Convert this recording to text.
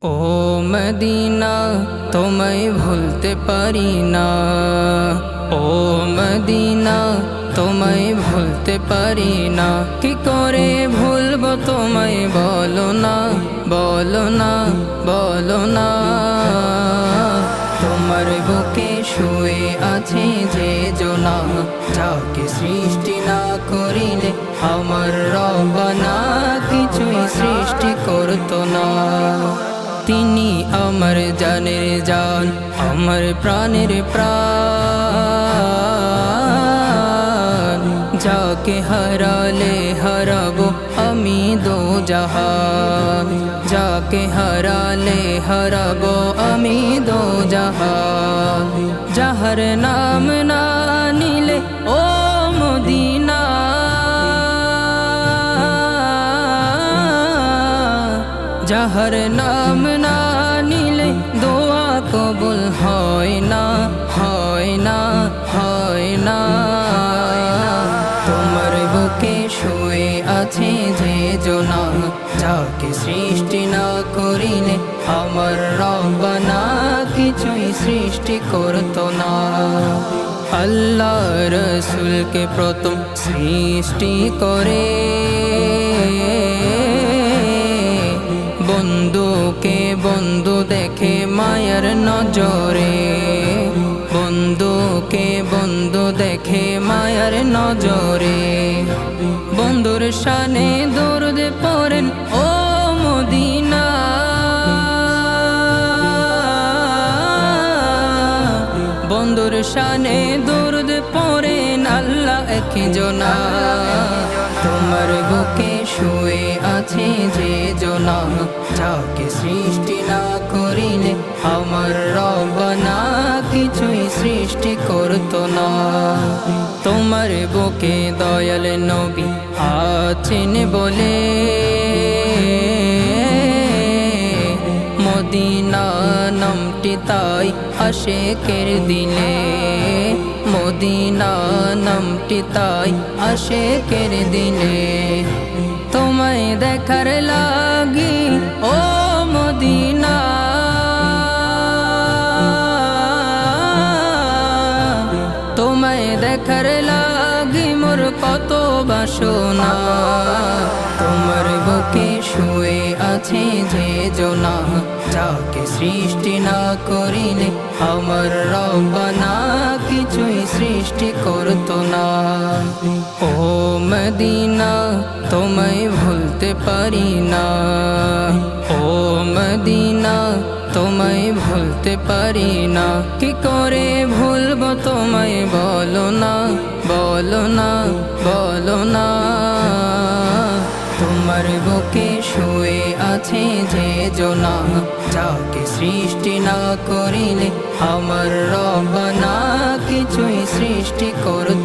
ও Medina তোমায় ভুলতে পারি না, ও মদিনা তোমায় ভুলতে পারি না। কি করে ভুলবো তোমায় বলো না, বলো না, বলো না। তোমার বুকে শুয়ে আছে যে জনা, যাকে সৃষ্টি না করিলে আমার রব্বানা কিছুই সৃষ্টি করতো না। তিনি আমার জানের জান, আমার প্রাণের প্রাণ, যাকে হারালে হারাবো আমি দো জাহান, যাকে হারালে হারাবো আমি দো জাহান। যাহার নাম না নিলে ও মদিনা, যাহার নাম না নিলে দোয়া কবুল হয় না, হয় না, হয় না। তোমার বুকে শুয়ে আছে যে জনা, যাকে সৃষ্টি না করিলে আমার রব্বানা কিছুই সৃষ্টি করতো না। আল্লাহ রসুলকে প্রথম সৃষ্টি করে, বন্ধুকে বন্ধু দেখে মায়ার নজরে, বন্ধুকে বন্ধু দেখে মায়ার নজরে। বন্ধুর শানে দরুদ পড়েন ও মদিনা, বন্ধুর শানে দরুদ পড়েন আল্লাহ একজনা। তোমার বুকে শুয়ে আছে যে জনা, যাকে সৃষ্টি না করিলে আমার রব্বানা কিছুই সৃষ্টি করতো না। তোমার বুকে দয়াল নবী আছেন বলে, মদিনা নামটি তাই আশেকের দিলে, মদিনা নামটি তাই আশেকের দিলে। তোমায় দেখার লাগি ও মদিনা, তোমায় দেখার লাগি মোর কত বাসনা। তোমার বুকে শুয়ে আছে যে জনা, যাকে সৃষ্টি না করিলে আমার রব্বানা কিছুই সৃষ্টি করতো না। ও মদিনা তোমায় ভুলতে পারি না, ও মদিনা তোমায় ভুলতে পারি না। কি করে ভুলবো তোমায় বলো না, বলো না, বলো না। তোমার বুকে শুয়ে আছে যে জনা, যাকে সৃষ্টি না করিলে আমার রব্বানা কিছুই সৃষ্টি করতো